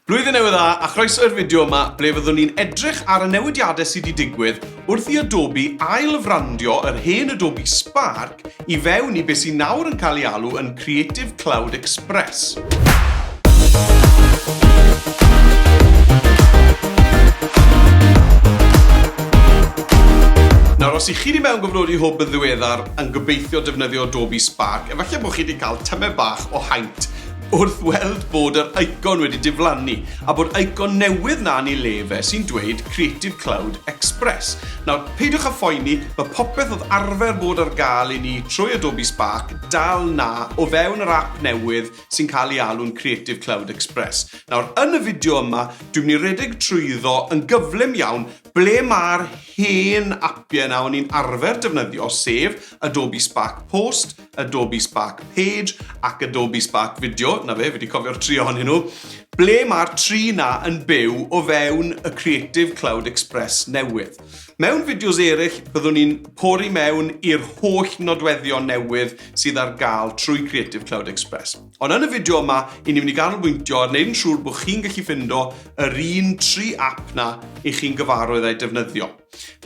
Blwyddyn newydd dda, a chroeso i'r fideo yma ble fyddwn ni'n edrych ar y newidiadau sydd wedi digwydd wrth i Adobe ail-frandio yr hen Adobe Spark i fewn i beth sy'n nawr yn cael ei alw yn Creative Cloud Express. Nawr, os i chi wedi mewn gyfnodi hwb yn ddiweddar yn gobeithio defnyddio Adobe Spark, efallai bod chi wedi cael tymau bach o haint wrth weld bod yr icon wedi diflannu a bod icon newydd na yn ei lefe sy'n dweud Creative Cloud Express. Nawr, peidwch â phoeni, mae popeth oedd arfer bod ar gael i ni trwy Adobe Spark dal na o fewn yr app newydd sy'n cael ei alw'n Creative Cloud Express. Nawr, yn y fideo yma, dwi'n mynd i redeg trwyddo yn gyflym iawn ble mae'r hen appiau na o'n i'n arfer defnyddio, sef Adobe Spark Post, Adobe Spark Page ac Adobe Spark Video, na fe, fi wedi cofio'r tri ohonyn nhw, ble mae'r tri na yn byw o fewn y Creative Cloud Express newydd. Mewn fideos eraill, byddwn ni'n pori mewn i'r holl nodweddion newydd sydd ar gael trwy Creative Cloud Express. Ond yn y fideo yma, i ni mynd i ganolbwyntio ar wneud yn siŵr bod chi'n gallu ffindo yr un tri app na i chi'n gyfarwydd ei defnyddio.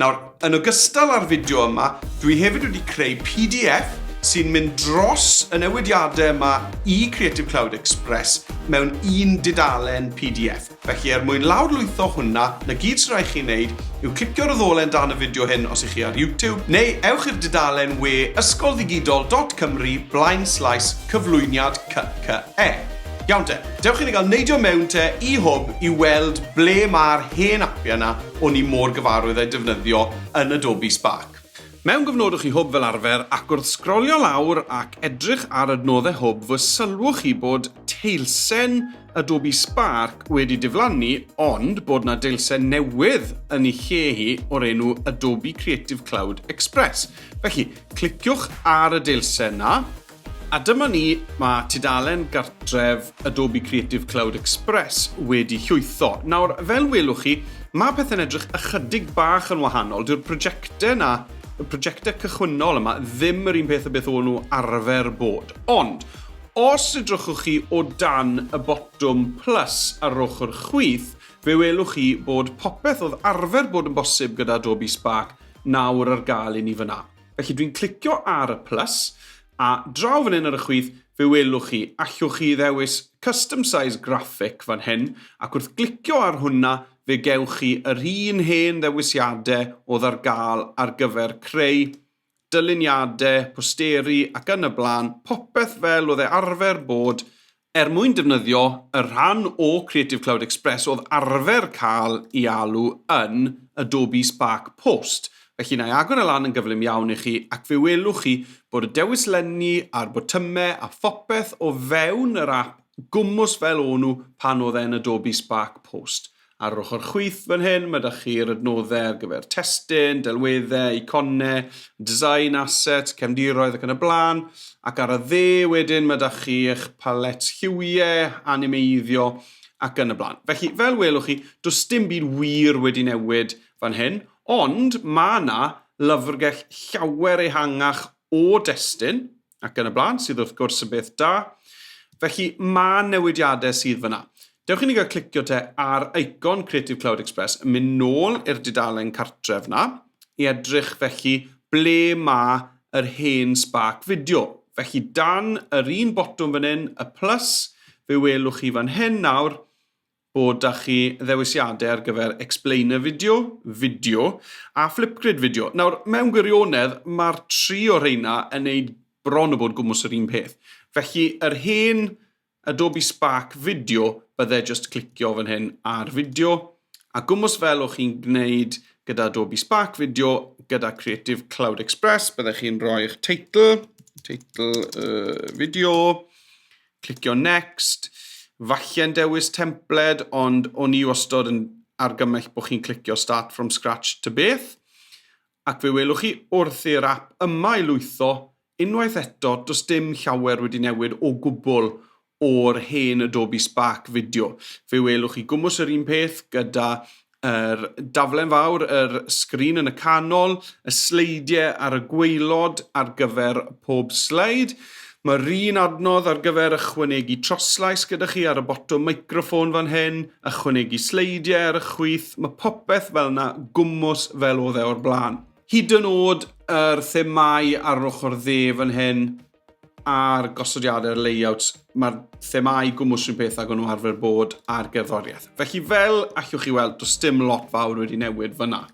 Nawr, yn ogystal â'r fideo yma, dwi hefyd wedi creu PDF sy'n mynd dros y newidiadau yma i Creative Cloud Express mewn un dudalen PDF. Felly, mwyn lawrlwytho hwnna, na gyd sy'n rhaid chi'n neud yw clicio'r ddolen dan y fideo hyn os ych chi ar YouTube, neu ewch i'r dudalen we ysgoldigidol.cymru/cyflwyniad CCE. Iawn te, dewch i ni gael neidio mewn te i hwb i weld ble mae'r hen appiau yna o'n i mor gyfarwydd ei defnyddio yn Adobe Spark. Mewn gyfnodwch chi hwb fel arfer ac wrth sgrolio lawr ac edrych ar adnoddau hwb, fe sylwch chi bod teilsen Adobe Spark wedi diflannu, ond bod na deilsen newydd yn ei lle hi o'r enw Adobe Creative Cloud Express. Felly, cliciwch ar y deilsen na, a dyma ni mae tudalen gartref Adobe Creative Cloud Express wedi llwytho. Nawr, fel welwch chi, mae pethau'n edrych ychydig bach yn wahanol. Dyw'r prosiectau na, y prosiectau cychwynnol yma ddim yr un peth o beth o'n nhw arfer bod. Ond, os edrychwch chi o dan y botwm plus ar ochr chwith, fe welwch chi bod popeth oedd arfer bod yn bosib gyda Adobe Spark nawr ar gael i ni fyna. Felly dwi'n clicio ar y plus, a draw fan hyn ar y chwith, fe welwch chi, allwch chi ddewis custom size graphic fan hyn, ac wrth glicio ar hwnna, fe gewch chi yr un hen ddewisiadau oedd ar gael ar gyfer creu dyluniadau, posteri ac yn y blaen, popeth fel oedd e arfer bod mwyn defnyddio y rhan o Creative Cloud Express oedd arfer cael ei alw yn Adobe Spark Post. Felly na i agor y lan yn gyflym iawn i chi ac fe welwch chi bod y dewislenni a'r botymau a phopeth o fewn yr app gwmws fel o'n nhw pan oedd e'n Adobe Spark Post. Ar ochr chwith fan hyn, mae ydych chi'r adnoddau ar gyfer testyn, delweddau, iconau, design assets, cefndiroedd ac yn y blaen, ac ar y dde wedyn mae ydych chi eich palet lliwiau, animeiddio ac yn y blaen. Felly, fel welwch chi, does dim byd wir wedi newid fan hyn, ond mae yna lyfrgell llawer ehangach o destun ac yn y blaen, sydd wrth gwrs y beth da. Felly, mae newidiadau sydd fyna. Dewch i ni gael clicio te ar icon Creative Cloud Express, mynd nôl i'r dudalen cartref na, i edrych felly ble mae yr hen Spark Video. Felly dan yr un botwm fan hyn, y plus, fe welwch chi fan hyn nawr, bod da chi ddewisiadau ar gyfer explainer video, video, a Flipgrid video. Nawr, mewn gwirionedd, mae'r tri o rheina yn neud bron o bod gwmws yr un peth. Felly, yr hen Adobe Spark Video, byddai just clicio fan hyn ar fideo, a gwmws fel o'ch chi'n gwneud gyda Adobe Spark Video, gyda Creative Cloud Express, byddai chi'n rhoi eich teitl fideo, clicio next, falle'n dewis templed, ond o'n i wastod yn argymell bod chi'n clicio start from scratch to beth, ac fe welwch chi wrth i'r app yma i lwytho, unwaith eto, does dim llawer wedi newid o gwbl o'r hen Adobe Spark Video. Fe welwch chi gwmws yr un peth gyda yr daflen fawr, yr sgrin yn y canol, y sleidiau ar y gwaelod ar gyfer pob sleid. Mae'r un adnodd ar gyfer ychwanegu troslais gyda chi ar y botwm meicroffon fan hyn, ychwanegu sleidiau ar y chwith, mae popeth fel yna gwmws fel oedd e o'r blaen. Hyd yn oed yr themau ar ochr dde fan hyn a'r gosodiadau'r layouts, mae'r themau gwmws rhywun peth ag o'n nhw arfer bod ar gerddoriaeth. Felly fel allwch chi weld, does dim lot fawr wedi newid fyna.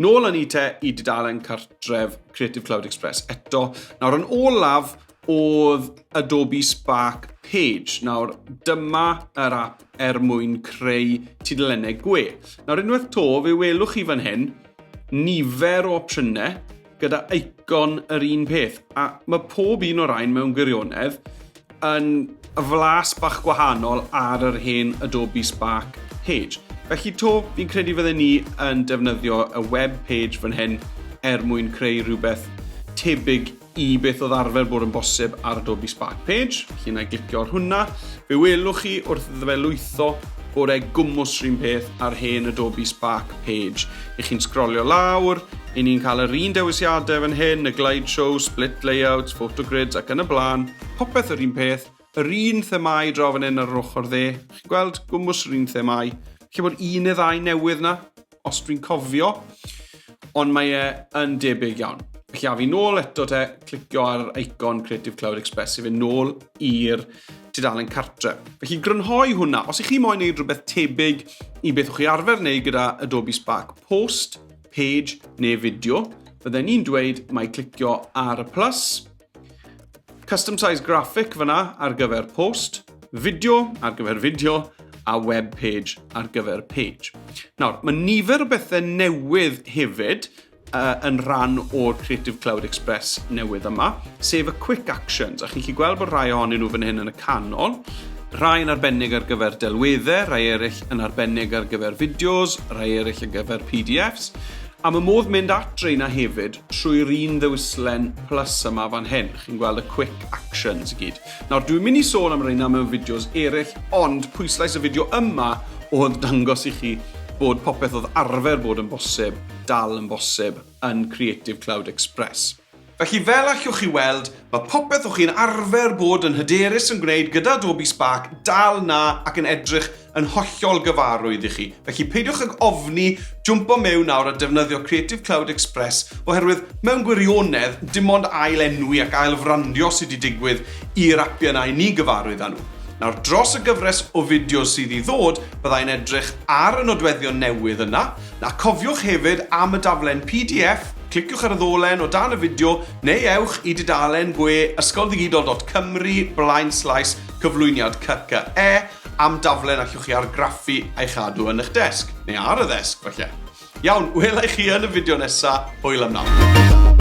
Nôl yn i dudalen cartref Creative Cloud Express. Eto, nawr yn olaf oedd Adobe Spark Page. Nawr, dyma yr app mwyn creu tudalennau gwe. Nawr, unwaith to, fe welwch chi fan hyn, nifer o opsiynau gyda icon yr un peth. A mae pob un o'r rhain mewn gwirionedd yn y flas bach gwahanol ar yr hen Adobe Spark Page. Felly to, fi'n credu fydden ni yn defnyddio y web page fan hyn mwyn creu rhywbeth tebyg i beth oedd arfer bod yn bosib ar Adobe Spark Page. Felly na i glicio ar hwnna. Fe welwch chi wrth iddo fe lwytho bod e gwmws rhywun peth ar hen Adobe Spark Page. I chi'n sgrolio lawr, i ni'n cael yr un dewisiadau fan hyn, y glide show, split layouts, photo grids ac yn y blaen. Popeth yr un peth, yr un themau draw fan hyn ar yr ochr dde. Chi'n gweld gwmws yr un themau. Chi'n bod un neu ddau newydd na, os dwi'n cofio, ond mae e yn debyg iawn. Felly a fi nôl eto te, clicio ar icon Creative Cloud Express i fi nôl i'r tudalen cartref. Felly grynhoi hwnna, os ych chi moyn wneud rhywbeth tebyg i beth o'ch chi arfer wneud gyda Adobe Spark Post, Page neu Fideo, fydden ni'n dweud mae clicio ar y plus, Custom Size Graphic fyna ar gyfer Post, Fideo ar gyfer Fideo, a web page ar gyfer page. Nawr, mae nifer o bethau newydd hefyd yn rhan o'r Creative Cloud Express newydd yma, sef y Quick Actions. A chi'n gallu gweld bod rhai ohonyn nhw fan hyn yn y canol. Rhai yn arbennig ar gyfer delweddau, rhai eraill yn arbennig ar gyfer fideos, rhai eraill ar gyfer PDFs. A mae modd mynd at reina hefyd trwy'r un ddewislen plus yma fan hyn. Chi'n gweld y Quick Actions i gyd. Nawr, dwi'n mynd i sôn am reina mewn fideos eraill, ond pwyslais y fideo yma oedd dangos i chi bod popeth oedd arfer bod yn bosib, dal yn bosib yn Creative Cloud Express. Felly fel allwch chi weld, mae popeth o'ch chi'n arfer bod yn hyderus yn gwneud gyda Adobe Spark dal na ac yn edrych yn hollol gyfarwydd i chi. Felly peidiwch ag ofni jwmpo mewn nawr a defnyddio Creative Cloud Express oherwydd mewn gwirionedd dim ond ail-enwi ac ail-frandio sydd wedi digwydd i'r apiau yna i ni gyfarwydd â nhw. Nawr, dros y gyfres o fideos sydd i ddod, byddai'n edrych ar y nodweddion newydd yna, a cofiwch hefyd am y daflen PDF, cliciwch ar y ddolen o dan y fideo, neu ewch i dudalen gwe ysgoldigidol.cymru/cyflwyniad CCE am daflen allwch chi argraffu a'i chadw yn eich desg, neu ar y ddesg falle. Iawn, welai chi yn y fideo nesaf, hwyl am nawr.